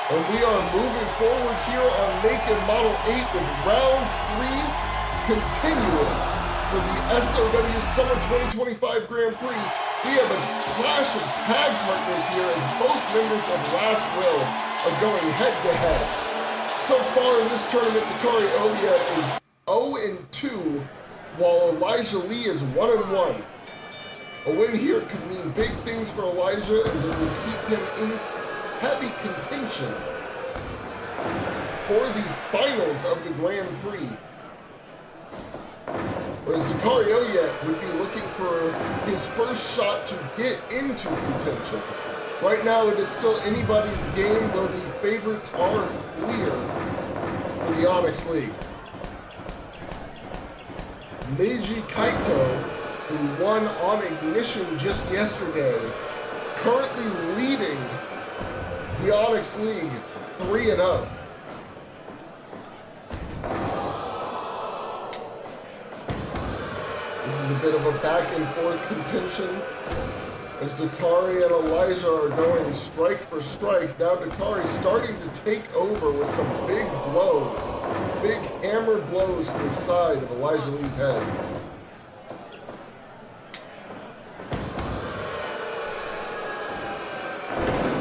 And we are moving forward here on Make Model 8 with round 3 continuing for the SOW Summer 2025 Grand Prix. We have a clash of tag partners here as both members of Last Will are going head to head. So far in this tournament, Dakari Oya is 0-2, while Elijah Lee is 1-1. A win here could mean big things for Elijah as it would keep him in heavy contention for the finals of the Grand Prix. Whereas Dakari Oya would be looking for his first shot to get into contention. Right now it is still anybody's game, though the favorites are clear for the Onyx League. Meiji Kaito, who won on Ignition just yesterday, currently leading the Onyx League 3-0. This is a bit of a back and forth contention as Dakari and Elijah are going strike for strike. Now Dakari starting to take over with some big blows, big hammer blows to the side of Elijah Lee's head.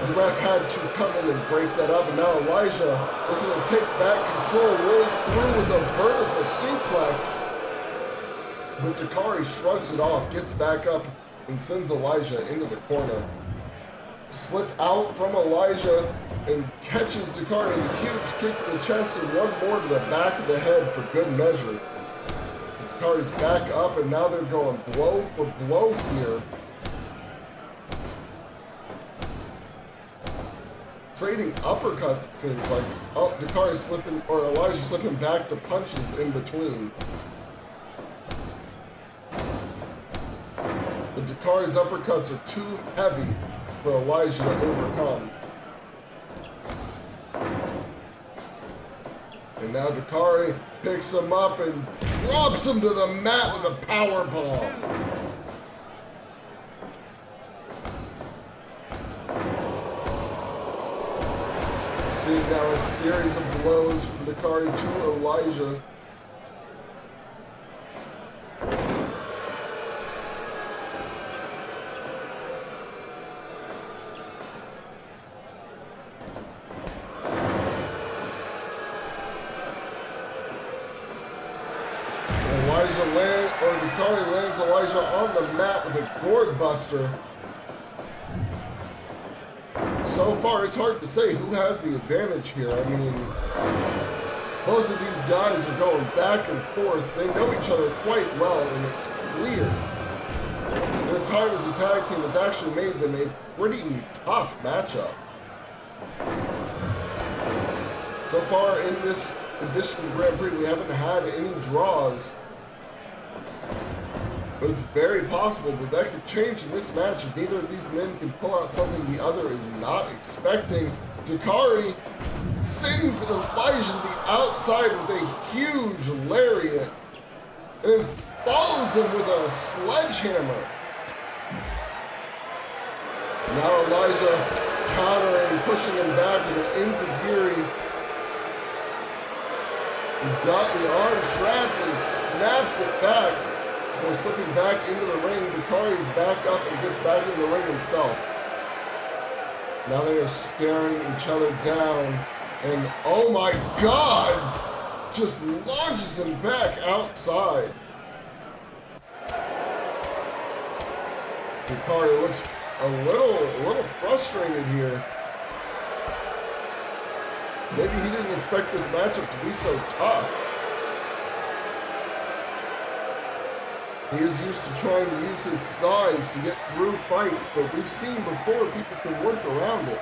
The ref had to come in and break that up, and now Elijah looking to take back control, rolls through with a vertical suplex. But Dakari shrugs it off, gets back up, and sends Elijah into the corner. Slip out from Elijah and catches Dakari with a huge kick to the chest and one more to the back of the head for good measure. Dakari's back up, and now they're going blow for blow here. Trading uppercuts, it seems like. Oh, Dakari slipping, or Elijah slipping back to punches in between. But Dakari's uppercuts are too heavy for Elijah to overcome. And now Dakari picks him up and drops him to the mat with a power bomb. Seeing now a series of blows from Dakari to Elijah. Dakari lands Elijah on the mat with a gourd buster. So far, it's hard to say who has the advantage here. I mean, both of these guys are going back and forth. They know each other quite well, and it's clear their time as a tag team has actually made them a pretty tough matchup. So far in this edition of the Grand Prix, we haven't had any draws. But it's very possible that that could change in this match if neither of these men can pull out something the other is not expecting. Dakari sends Elijah to the outside with a huge lariat and follows him with a sledgehammer. Now Elijah countering, pushing him back with an enziguri. He's got the arm trapped and he snaps it back. Before slipping back into the ring, Dakari's back up and gets back into the ring himself. Now they are staring each other down, and oh my God, just launches him back outside. Dakari looks a little frustrated here. Maybe he didn't expect this matchup to be so tough. He is used to trying to use his size to get through fights, but we've seen before people can work around it.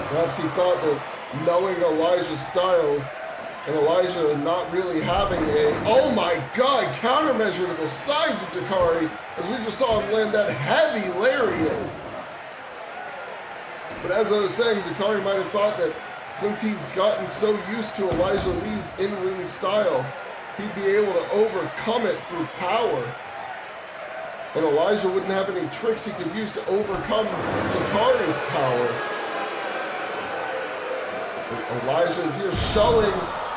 Perhaps he thought that knowing Elijah's style and Elijah not really having a, oh my God, countermeasure to the size of Dakari, as we just saw him land that heavy lariat. But as I was saying, Dakari might have thought that since he's gotten so used to Elijah Lee's in-ring style, he'd be able to overcome it through power. And Elijah wouldn't have any tricks he could use to overcome Dakari's power. But Elijah is here showing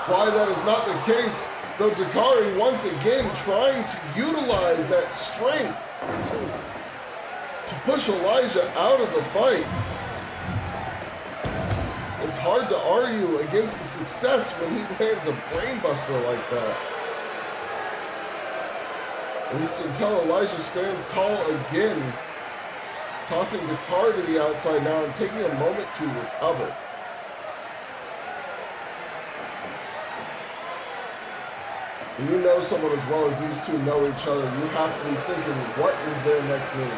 why that is not the case, though Dakari once again trying to utilize that strength to push Elijah out of the fight. It's hard to argue against the success when he lands a brainbuster like that. At least until Elijah stands tall again, tossing Dakar to the outside now and taking a moment to recover. When you know someone as well as these two know each other, you have to be thinking, what is their next move?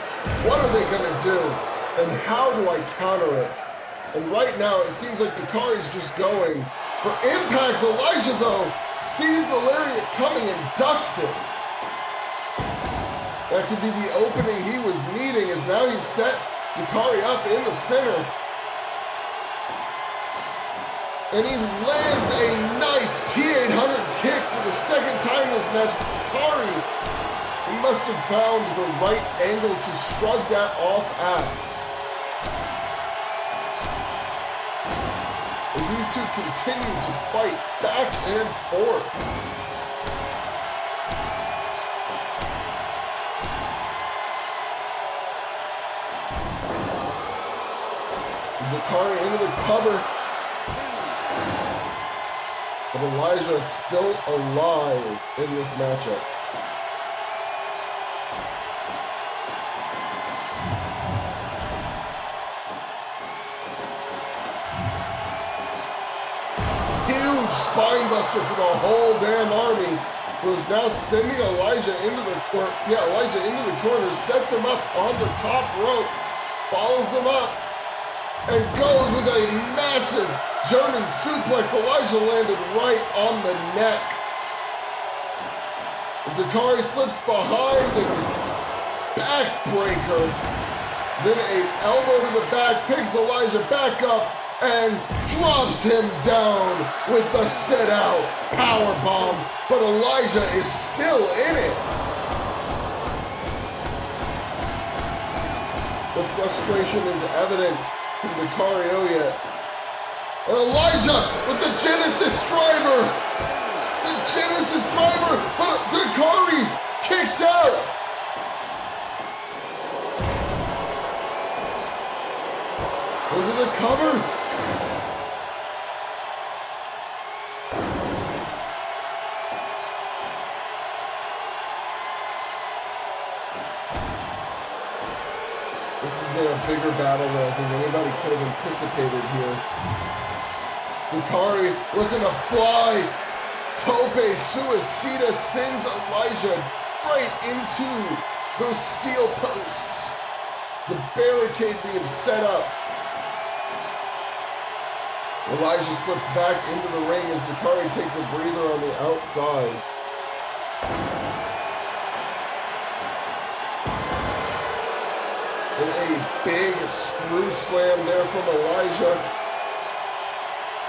What are they going to do? And how do I counter it? And right now, it seems like Dakari's just going for impacts. Elijah, though, sees the lariat coming and ducks it. That could be the opening he was needing, as now he's set Dakari up in the center. And he lands a nice T800 kick for the second time in this match. Dakari, he must have found the right angle to shrug that off at. As these two continue to fight back and forth. Dakari into the cover. But Elijah still alive in this matchup. Huge spine buster for the whole damn army. Who's now sending Elijah into the corner. Yeah, Elijah into the corner, sets him up on the top rope, follows him up, and goes with a massive German suplex. Elijah landed right on the neck. Dakari slips behind and backbreaker. Then an elbow to the back, picks Elijah back up and drops him down with the sit out power bomb. But Elijah is still in it. The frustration is evident from Dakari Oyet. And Elijah with the Genesis driver. The Genesis driver, but Dakari kicks out. Into the cover. This has been a bigger battle than I think anybody could have anticipated here. Dakari looking to fly. Tope Suicida sends Elijah right into those steel posts. The barricade being set up. Elijah slips back into the ring as Dakari takes a breather on the outside. And a big screw slam there from Elijah,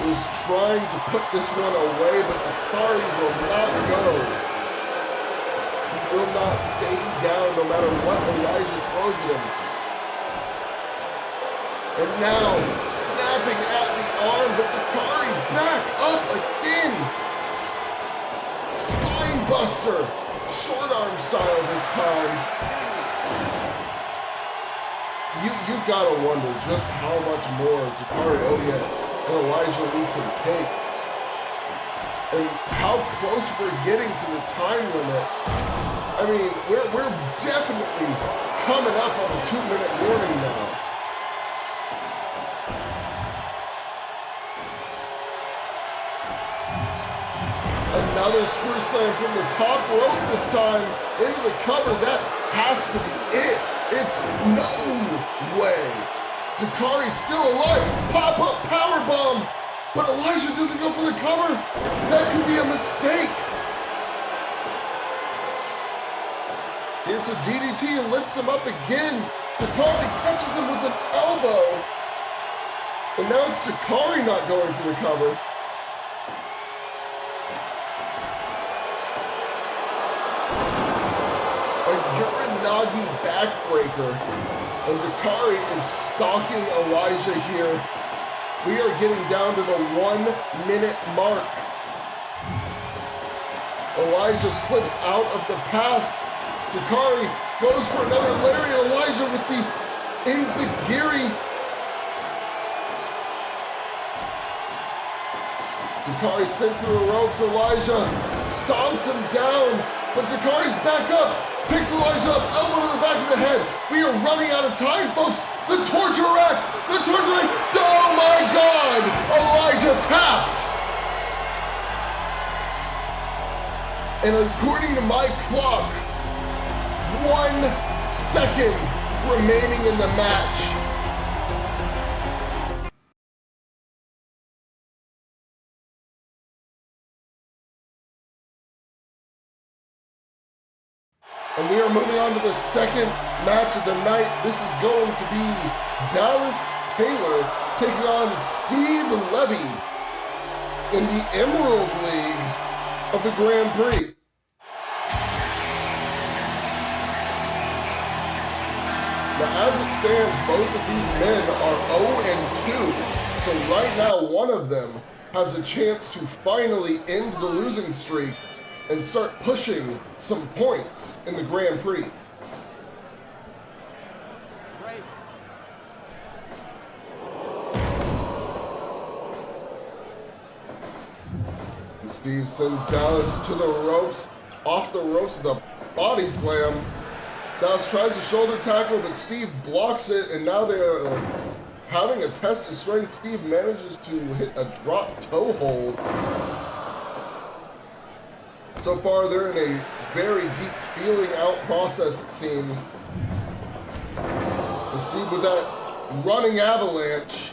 who's trying to put this one away, but Dakari will not go. He will not stay down no matter what Elijah throws at him. And now, snapping at the arm, but Dakari back up again. Spine buster, short arm style this time. You've got to wonder just how much more Dakari Oyet and Elijah Lee can take. And how close we're getting to the time limit. I mean, we're definitely coming up on the 2-minute warning now. Another screw slam from the top rope this time into the cover. That has to be it. It's no way. Dakari's still alive. Pop-up powerbomb. But Elijah doesn't go for the cover. That could be a mistake. It's a DDT and lifts him up again. Dakari catches him with an elbow. And now it's Dakari not going for the cover. froggy backbreaker. And Dakari is stalking Elijah here. We are getting down to the 1 minute mark. Elijah slips out of the path. Dakari goes for another lariat. Elijah with the enziguri. Dakari sent to the ropes. Elijah stomps him down, but Dakari's back up. Picks Elijah up, elbow to the back of the head. We are running out of time, folks. The torture rack, the torture rack. Oh my God! Elijah tapped. And according to my clock, 1 second remaining in the match. And we are moving on to the second match of the night. This is going to be Dallas Taylor taking on Steve Levy in the Emerald League of the Grand Prix. Now, as it stands, both of these men are 0-2. So right now, one of them has a chance to finally end the losing streak and start pushing some points in the Grand Prix. Right. Steve sends Dallas to the ropes, off the ropes with a body slam. Dallas tries a shoulder tackle, but Steve blocks it, and now they are having a test of strength. Steve manages to hit a drop toe hold. So far, they're in a very deep feeling out process, it seems. And Steve with that running avalanche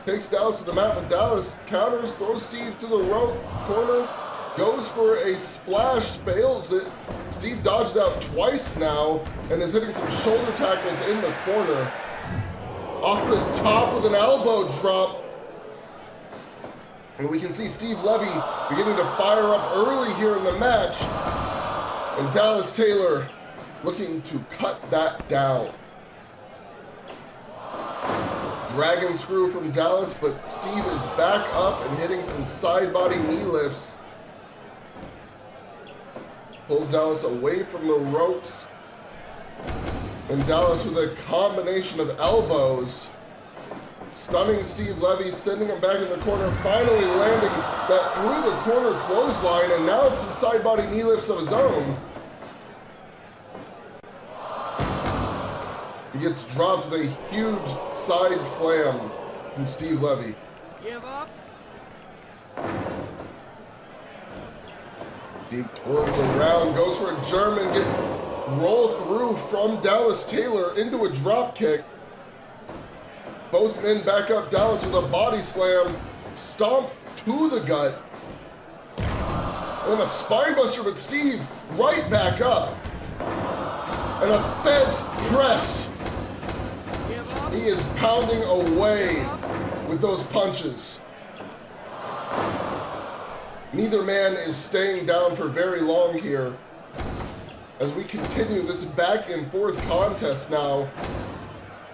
takes Dallas to the mat, but Dallas counters, throws Steve to the rope corner, goes for a splash, fails it. Steve dodged out twice now and is hitting some shoulder tackles in the corner. Off the top with an elbow drop. And we can see Steve Levy beginning to fire up early here in the match. And Dallas Taylor looking to cut that down. Dragon screw from Dallas, but Steve is back up and hitting some side body knee lifts. Pulls Dallas away from the ropes. And Dallas with a combination of elbows, stunning Steve Levy, sending him back in the corner, finally landing that through the corner clothesline, and now it's some side body knee lifts of his own. He gets dropped with a huge side slam from Steve Levy. Give up. Steve twirls around, goes for a German, gets rolled through from Dallas Taylor into a drop kick. Both men back up Dallas with a body slam, stomp to the gut. And then a spine buster, but Steve right back up. And a Fez press. He is pounding away with those punches. Neither man is staying down for very long here. As we continue this back and forth contest now,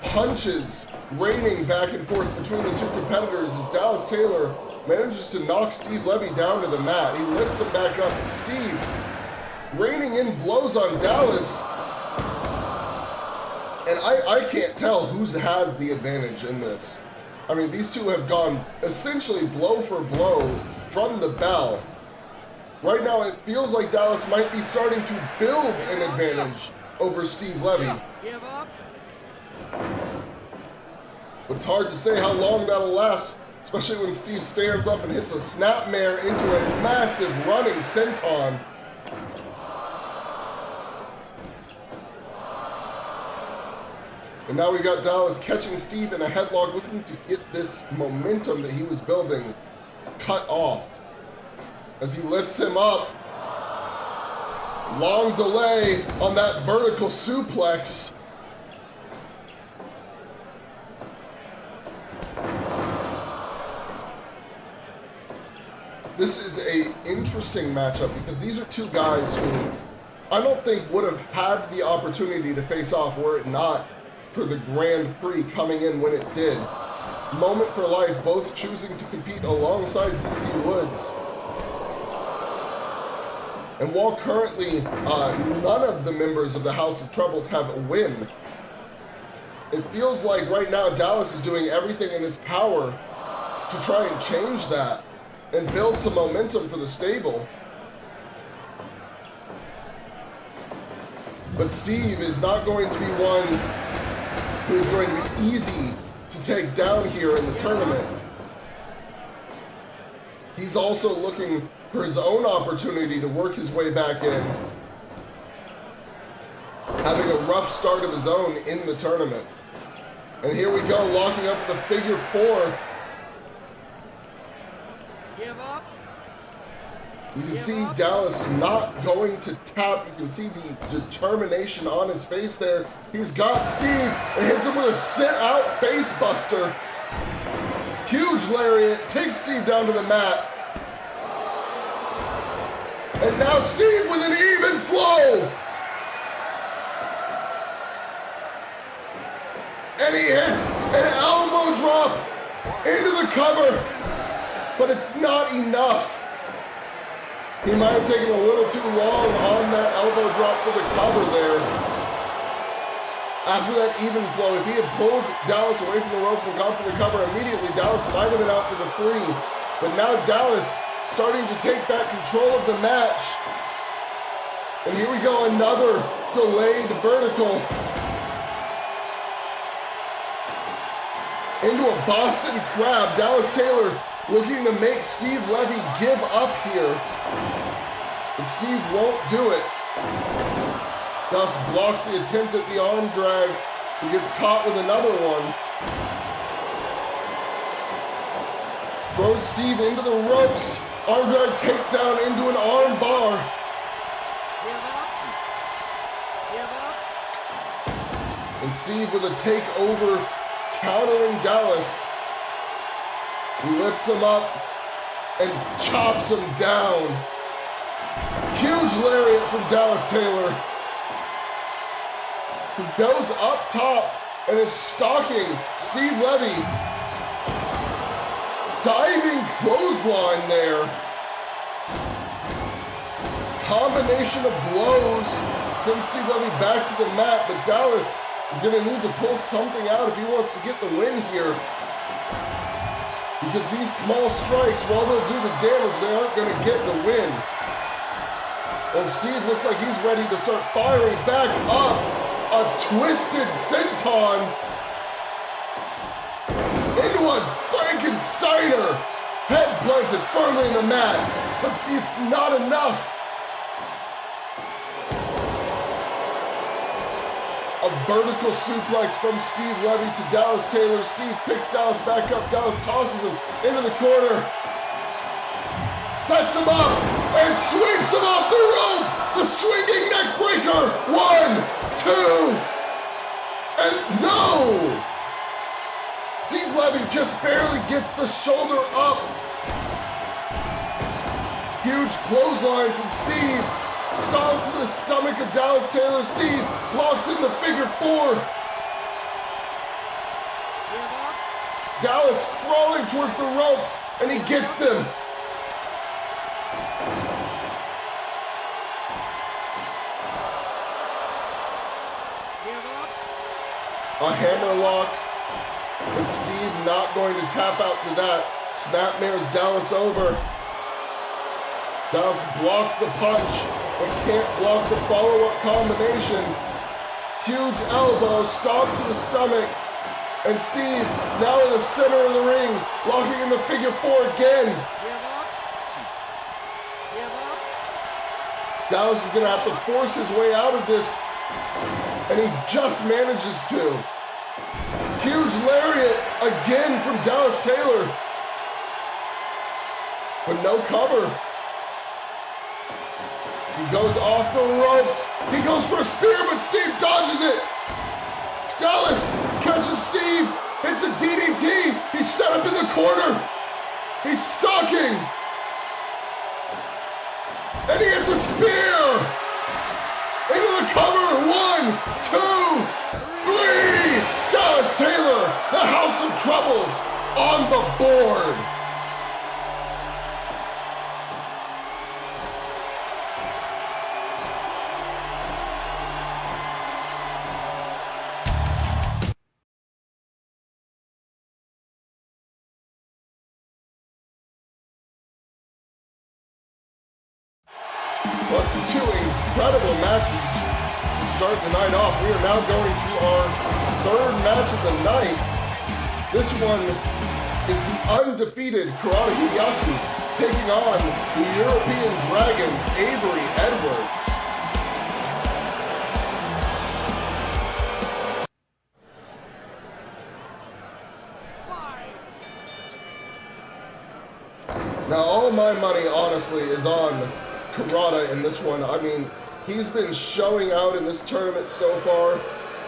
punches raining back and forth between the two competitors as Dallas Taylor manages to knock Steve Levy down to the mat. He lifts him back up, and Steve raining in blows on Dallas. And I can't tell who has the advantage in this. I mean, these two have gone essentially blow for blow from the bell. Right now, it feels like Dallas might be starting to build an advantage over Steve Levy. Give up. It's hard to say how long that'll last, especially when Steve stands up and hits a snapmare into a massive running senton. And now we got Dallas catching Steve in a headlock, looking to get this momentum that he was building cut off. As he lifts him up, long delay on that vertical suplex. This is an interesting matchup because these are two guys who I don't think would have had the opportunity to face off were it not for the Grand Prix coming in when it did. Moment for life, both choosing to compete alongside CC Woods. And while currently none of the members of the House of Troubles have a win, it feels like right now Dallas is doing everything in his power to try and change that and build some momentum for the stable. But Steve is not going to be one who is going to be easy to take down here in the tournament. He's also looking for his own opportunity to work his way back in, having a rough start of his own in the tournament. And here we go, locking up the figure 4. Give up. You can see Dallas not going to tap. You can see the determination on his face there. He's got Steve and hits him with a sit-out base buster. Huge lariat, takes Steve down to the mat. And now Steve with an even flow. And he hits an elbow drop into the cover, but it's not enough. He might have taken a little too long on that elbow drop for the cover there. After that even flow, if he had pulled Dallas away from the ropes and gone for the cover immediately, Dallas might have been out for the 3. But now Dallas starting to take back control of the match. And here we go, another delayed vertical. Into a Boston Crab. Dallas Taylor looking to make Steve Levy give up here. But Steve won't do it. Dallas blocks the attempt at the arm drag. He gets caught with another one. Throws Steve into the ropes. Arm drag takedown into an arm bar. Give up. Give up. And Steve with a takeover, countering Dallas. He lifts him up and chops him down. Huge lariat from Dallas Taylor, who goes up top and is stalking Steve Levy. Diving clothesline there. Combination of blows sends Steve Levy back to the mat, but Dallas is going to need to pull something out if he wants to get the win here. Because these small strikes, while they'll do the damage, they aren't going to get the win. And Steve looks like he's ready to start firing back up. A twisted senton into a Frankensteiner. Head planted firmly in the mat, but it's not enough. A vertical suplex from Steve Levy to Dallas Taylor. Steve picks Dallas back up. Dallas tosses him into the corner. Sets him up and sweeps him off the rope. The swinging neck breaker. 1, 2, and no! Steve Levy just barely gets the shoulder up. Huge clothesline from Steve. Stomp to the stomach of Dallas Taylor. Steve locks in the figure 4. Dallas crawling towards the ropes, and he gets them. A hammerlock, and Steve not going to tap out to that. Snapmares Dallas over. Dallas blocks the punch, but can't block the follow-up combination. Huge elbow, stomp to the stomach, and Steve now in the center of the ring, locking in the figure 4 again. Dallas is gonna have to force his way out of this, and he just manages to. Huge lariat again from Dallas Taylor, but no cover. He goes off the ropes. He goes for a spear, but Steve dodges it. Dallas catches Steve, hits a DDT. He's set up in the corner. He's stalking. And he hits a spear. into the cover. 1, 2, 3. Dallas Taylor, the House of Troubles, on the board. Well, after 2 incredible matches to start the night off, we are now going to our 3rd match of the night. This one is the undefeated Kurata Hideaki taking on the European Dragon, Avery Edwards. Now, all my money, honestly, is on Kurata in this one. I mean, he's been showing out in this tournament so far.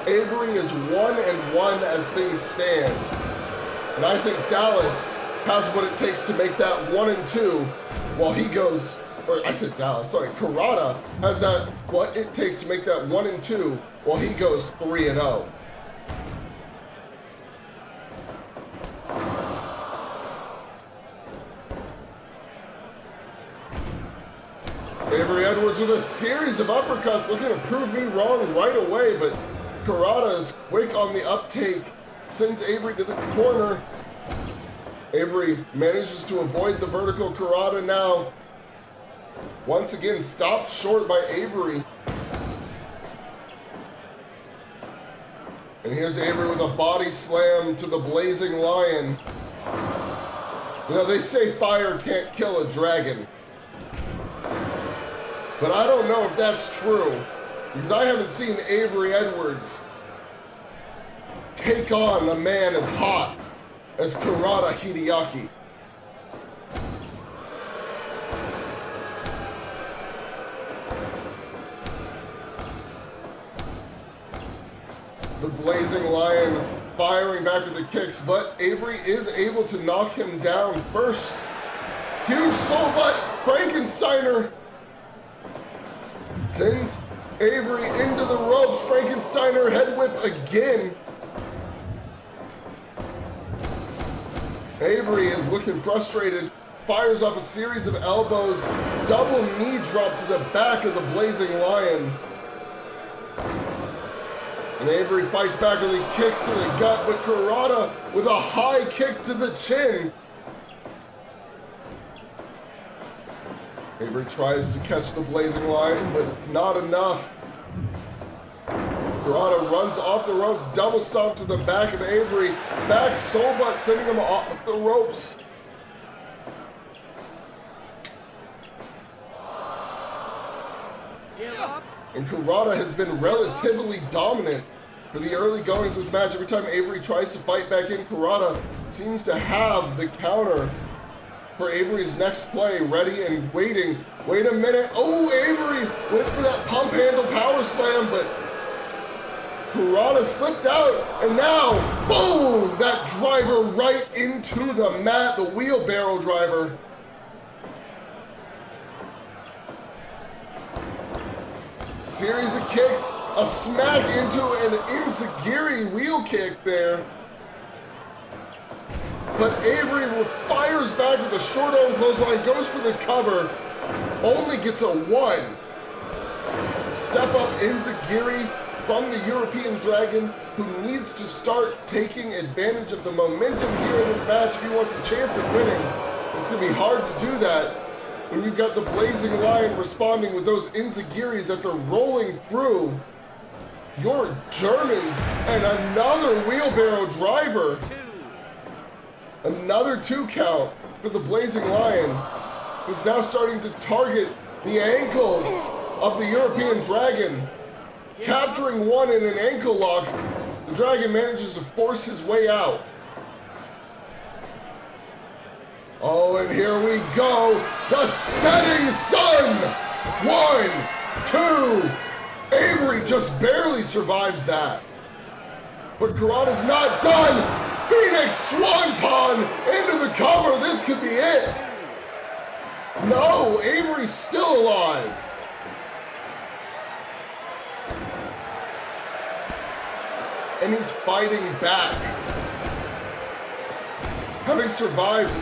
Avery is 1-1 as things stand. And I think Dallas has what it takes to make that 1-2 while he goes, or I said Dallas, sorry, Kurata has that what it takes to make that 1-2 while he goes 3-0. Avery Edwards with a series of uppercuts, looking to prove me wrong right away, but Kurata is quick on the uptake, sends Avery to the corner. Avery manages to avoid the vertical Kurata now. Once again, stopped short by Avery. And here's Avery with a body slam to the Blazing Lion. You know, they say fire can't kill a dragon. But I don't know if that's true, because I haven't seen Avery Edwards take on a man as hot as Kurata Hideaki. The Blazing Lion firing back with the kicks, but Avery is able to knock him down first. Huge soul butt, Frankensteiner sends Avery into the ropes. Frankensteiner head whip again. Avery is looking frustrated, fires off a series of elbows, double knee drop to the back of the Blazing Lion. And Avery fights back with a kick to the gut, but Kurata with a high kick to the chin. Avery tries to catch the Blazing Lion, but it's not enough. Kurata runs off the ropes, double stomp to the back of Avery, back soul butt, sending him off the ropes. And Kurata has been relatively dominant for the early goings of this match. Every time Avery tries to fight back in, Kurata seems to have the counter for Avery's next play ready and waiting. Wait a minute. Oh, Avery went for that pump handle power slam, but Kurata slipped out, and now, boom, that driver right into the mat, the wheelbarrow driver. Series of kicks, a smack into an enziguri wheel kick there. But Avery fires back with a short arm clothesline, goes for the cover, only gets a 1. Step up enziguri from the European Dragon, who needs to start taking advantage of the momentum here in this match if he wants a chance at winning. It's going to be hard to do that when you've got the Blazing Lion responding with those enziguris after rolling through your Germans, and another wheelbarrow driver. Another 2 count for the Blazing Lion, who's now starting to target the ankles of the European Dragon. Capturing one in an ankle lock, the Dragon manages to force his way out. Oh, and here we go. The setting sun. 1, 2. Avery just barely survives that. But Kurata's not done. Phoenix Swanton into the cover. This could be it. No, Avery's still alive. and he's fighting back. Having survived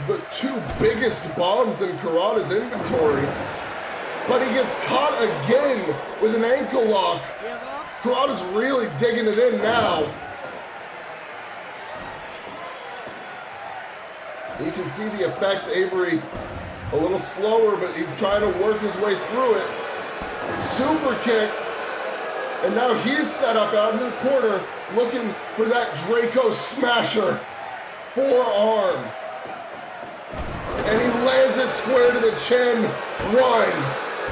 the two biggest bombs in Kurata's inventory, but he gets caught again with an ankle lock. Kurata's really digging it in now. You can see the effects. Avery a little slower, but he's trying to work his way through it. Super kick. And now he's set up out in the corner looking for that Draco smasher. Forearm. And he lands it square to the chin. 1,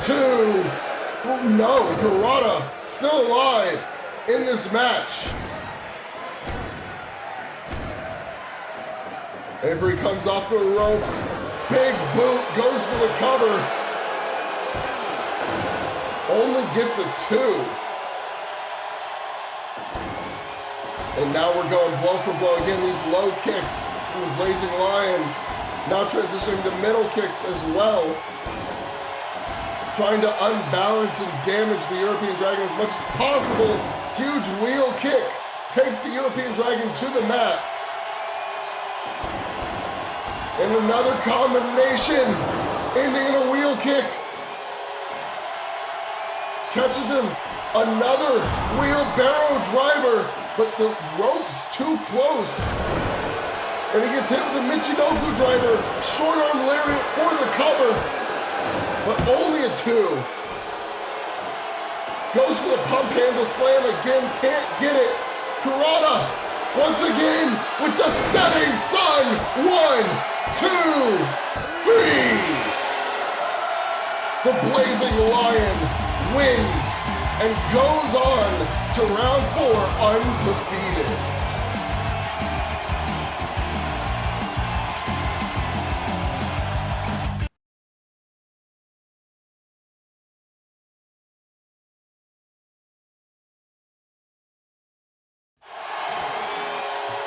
2, 3. No, Kurata still alive in this match. Avery comes off the ropes. Big boot, goes for the cover. Only gets a 2. And now we're going blow for blow again. These low kicks from the Blazing Lion. Now transitioning to middle kicks as well. Trying to unbalance and damage the European Dragon as much as possible. Huge wheel kick takes the European Dragon to the mat. And another combination, ending in a wheel kick. Catches him, another wheelbarrow driver, but the rope's too close. And he gets hit with a Michinoku driver, short arm lariat for the cover, but only a 2. Goes for the pump handle slam again, can't get it. Kurata, once again, with the setting sun. 1, 2, 3. The Blazing Lion wins and goes on to round 4 undefeated.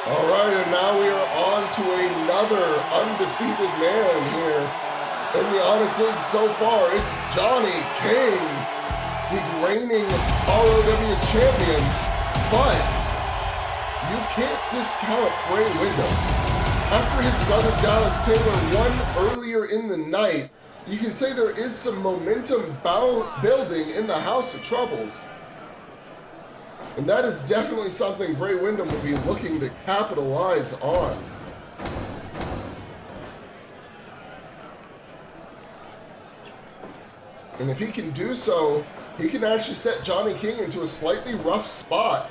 All right, and now we are on to another undefeated man here in the Onyx League so far. It's Johnny King, the reigning ROW champion, but you can't discount Bray Windham. After his brother Dallas Taylor won earlier in the night, you can say there is some momentum building in the House of Troubles. And that is definitely something Bray Windham will be looking to capitalize on. And if he can do so, he can actually set Johnny King into a slightly rough spot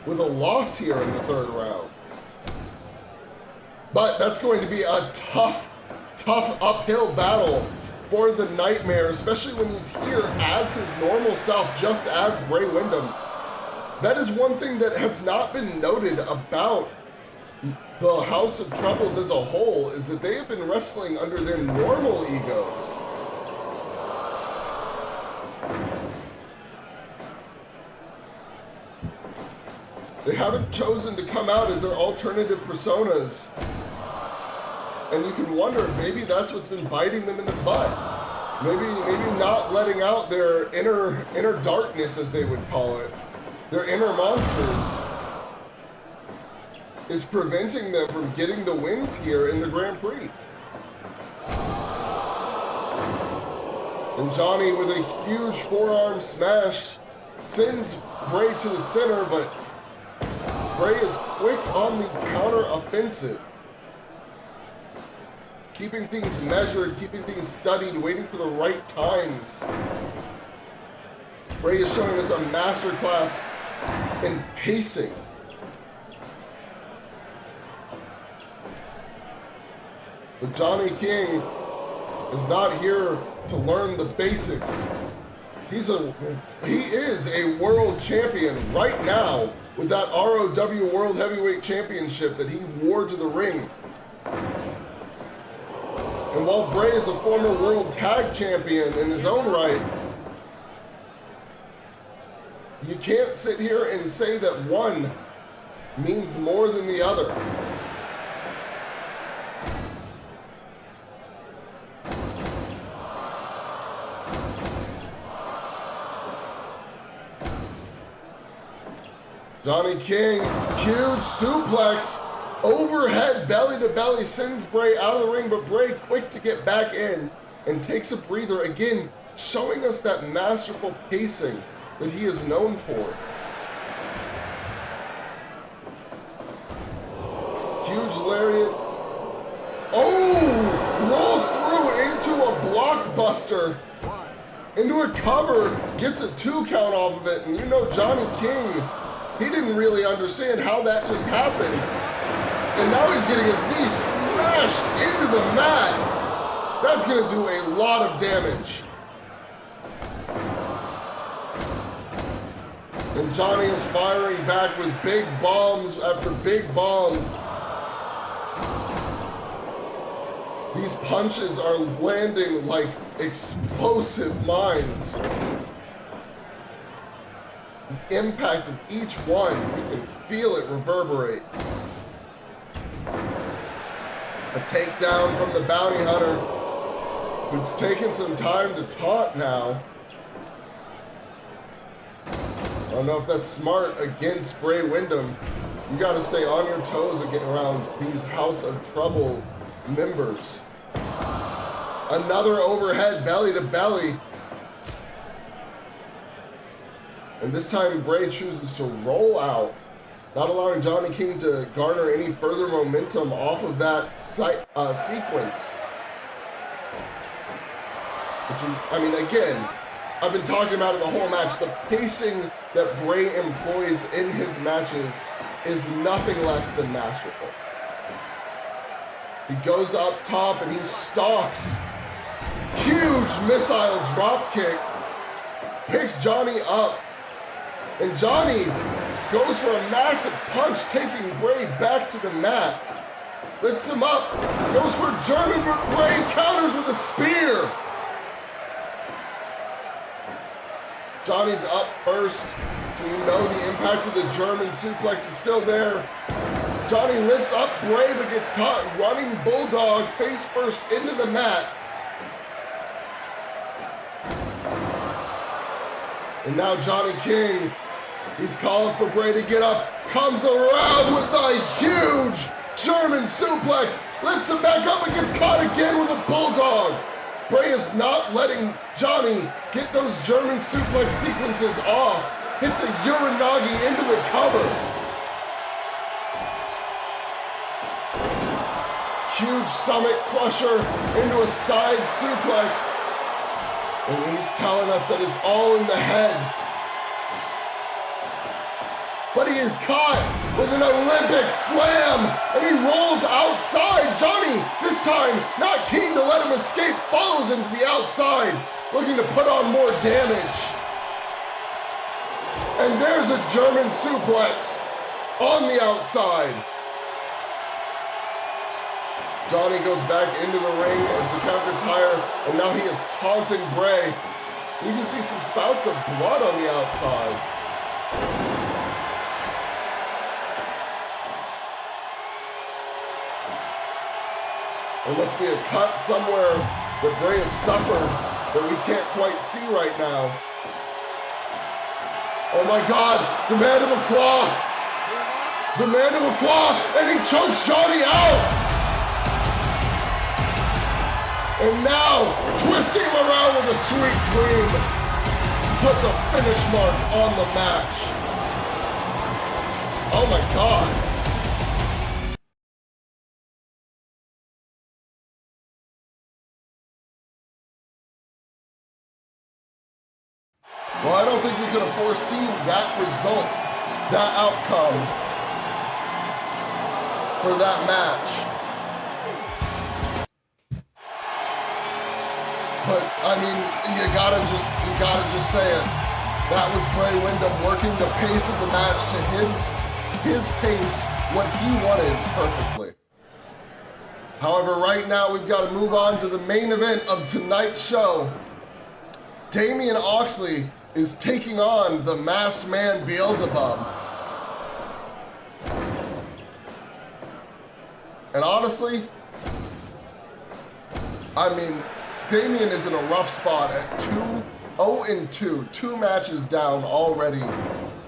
with a loss here in the 3rd round. But that's going to be a tough uphill battle for the Nightmare, especially when he's here as his normal self, just as Bray Windham. That is one thing that has not been noted about the House of Troubles as a whole, is that they have been wrestling under their normal egos. They haven't chosen to come out as their alternative personas. And you can wonder if maybe that's what's been biting them in the butt. Maybe not letting out their inner darkness, as they would call it. Their inner monsters is preventing them from getting the wins here in the Grand Prix. And Johnny with a huge forearm smash sends Bray to the center, but Bray is quick on the counter offensive. Keeping things measured, keeping things studied, waiting for the right times. Bray is showing us a masterclass in pacing. But Johnny King is not here to learn the basics. He is a world champion right now with that ROW World Heavyweight Championship that he wore to the ring. And while Bray is a former World Tag Champion in his own right, you can't sit here and say that one means more than the other. Johnny King, huge suplex, overhead belly to belly, sends Bray out of the ring, but Bray quick to get back in and takes a breather, again showing us that masterful pacing that he is known for. Huge lariat. Oh, rolls through into a blockbuster, into a cover, gets a 2 count off of it, and you know Johnny King, he didn't really understand how that just happened. And now he's getting his knee smashed into the mat. That's gonna do a lot of damage. And Johnny is firing back with big bombs after big bomb. These punches are landing like explosive mines. The impact of each one, you can feel it reverberate. A takedown from the bounty hunter, who's taken some time to taunt now. I don't know if that's smart against Bray Windham. You gotta stay on your toes again around these House of Trouble members. Another overhead belly to belly. And this time Bray chooses to roll out, not allowing Johnny King to garner any further momentum off of that sequence. Which, I mean, again, I've been talking about it the whole match. The pacing that Bray employs in his matches is nothing less than masterful. He goes up top and he stalks. Huge missile drop kick. Picks Johnny up. And Johnny goes for a massive punch, taking Bray back to the mat. Lifts him up. Goes for a German, but Bray counters with a spear. Johnny's up first, so you know the impact of the German suplex is still there. Johnny lifts up Bray, but gets caught running bulldog face first into the mat. And now Johnny King, he's calling for Bray to get up, comes around with a huge German suplex, lifts him back up and gets caught again with a bulldog. Bray is not letting Johnny get those German suplex sequences off. Hits a Uranagi into the cover. Huge stomach crusher into a side suplex. And he's telling us that it's all in the head. But he is caught with an Olympic slam, and he rolls outside. Johnny, this time, not keen to let him escape, follows him to the outside, looking to put on more damage. And there's a German suplex on the outside. Johnny goes back into the ring as the count gets higher, and now he is taunting Bray. You can see some spouts of blood on the outside. There must be a cut somewhere that Bray has suffered that we can't quite see right now. Oh my God, the mandible claw! The mandible claw, and he chokes Johnny out! And now, twisting him around with a sweet dream to put the finish mark on the match. Oh my God. Well, I don't think we could have foreseen that result, that outcome for that match. But I mean, you gotta just say it. That was Bray Windham working the pace of the match to his pace, what he wanted perfectly. However, right now we've got to move on to the main event of tonight's show. Damian Oxley is taking on the masked man Beelzebub. And honestly, I mean, Damian is in a rough spot at 2-0-2, 2 matches down already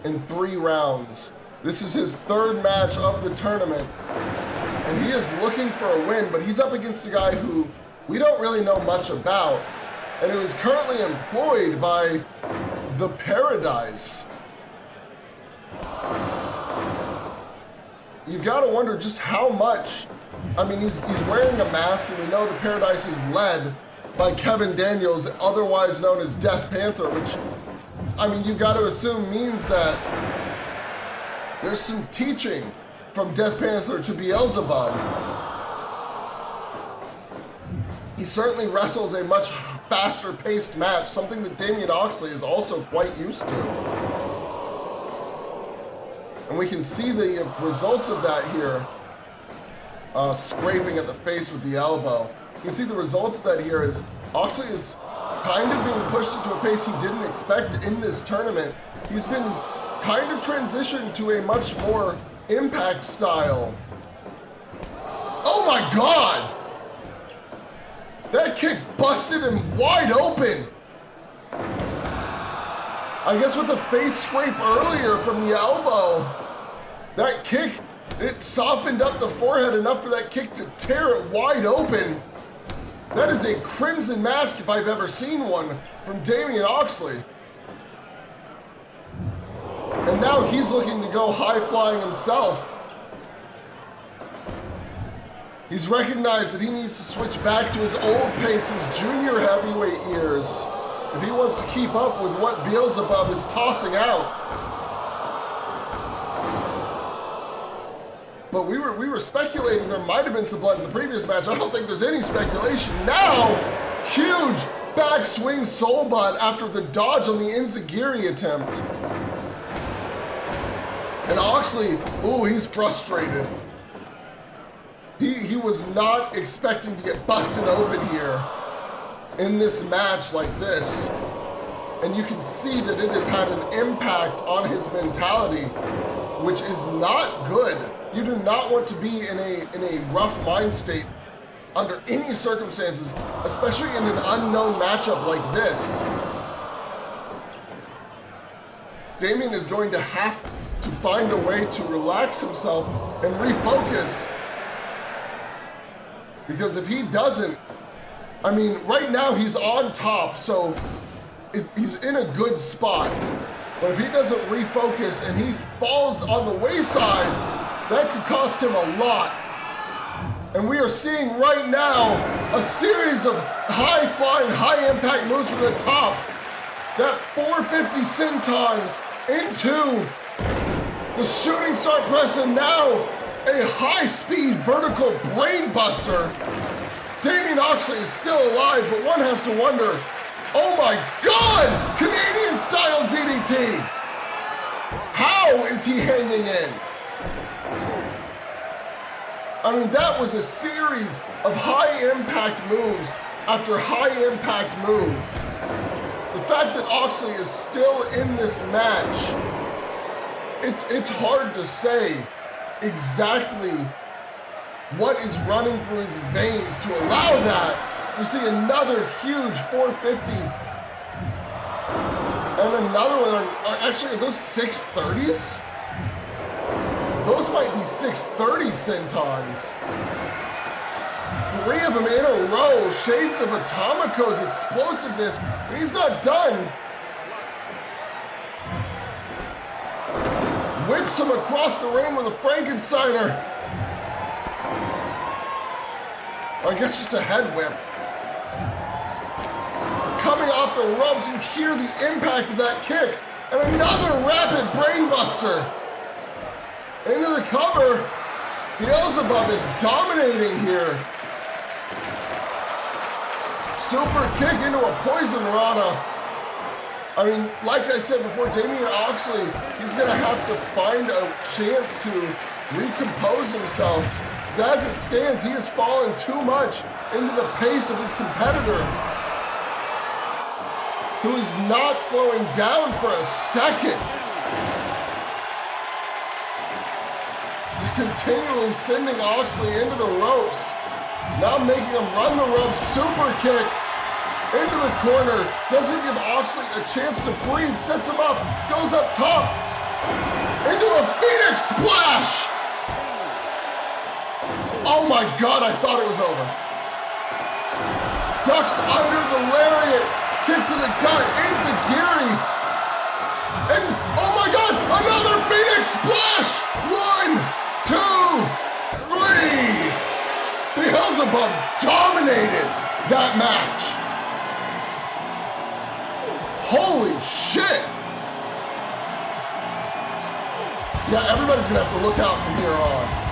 in 3 rounds This is his third match of the tournament, and he is looking for a win, but he's up against a guy who we don't really know much about, and who is currently employed by the Paradise. You've got to wonder just how much. I mean, he's wearing a mask, and we know the Paradise is led by Kevin Daniels, otherwise known as Death Panther, which, I mean, you've got to assume means that there's some teaching from Death Panther to Beelzebub. He certainly wrestles a much faster paced match, something that Damian Oxley is also quite used to. And we can see the results of that here. Scraping at the face with the elbow. You can see the results of that here is Oxley is kind of being pushed into a pace he didn't expect in this tournament. He's been kind of transitioned to a much more Impact style. Oh my God! That kick busted him wide open. I guess with the face scrape earlier from the elbow, that kick, it softened up the forehead enough for that kick to tear it wide open. That is a crimson mask if I've ever seen one from Damian Oxley. And now he's looking to go high-flying himself. He's recognized that he needs to switch back to his old pace, his junior heavyweight years, if he wants to keep up with what Beelzebub is tossing out. But we were speculating there might have been some blood in the previous match. I don't think there's any speculation. Now, huge backswing soul butt after the dodge on the Enziguri attempt. And Oxley, ooh, he's frustrated. He was not expecting to get busted open here in this match like this. And you can see that it has had an impact on his mentality, which is not good. You do not want to be in a rough mind state under any circumstances, especially in an unknown matchup like this. Damian is going to have to find a way to relax himself and refocus. Because if he doesn't, I mean, right now he's on top, so he's in a good spot. But if he doesn't refocus and he falls on the wayside, that could cost him a lot. And we are seeing right now a series of high-flying, high-impact moves from the top. That 450 senton into the shooting star press, and now a high-speed vertical brainbuster. Damian Oxley is still alive, but one has to wonder, oh my God, Canadian-style DDT. How is he hanging in? I mean, that was a series of high-impact moves after high-impact move. The fact that Oxley is still in this match, it's hard to say exactly what is running through his veins to allow that. You see another huge 450 and another one. Actually, are those 630s? Those might be 630 sentons. 3 of them in a row. Shades of Atomico's explosiveness, and he's not done. Whips him across the ring with a Frankensteiner. Or I guess just a head whip. Coming off the ropes, you hear the impact of that kick. And another rapid brainbuster. Into the cover. Beelzebub is dominating here. Super kick into a poison rana. I mean, like I said before, Damian Oxley, he's going to have to find a chance to recompose himself. Because as it stands, he has fallen too much into the pace of his competitor, who is not slowing down for a second. Continually sending Oxley into the ropes. Now making him run the ropes. Super kick into the corner. Doesn't give Oxley a chance to breathe. Sets him up. Goes up top. Into a Phoenix splash! Oh my God, I thought it was over. Ducks under the lariat, kick to the gut into Geary. And oh my God, another Phoenix splash! 1, 2, 3. Beelzebub dominated that match. Holy shit! Yeah, everybody's gonna have to look out from here on.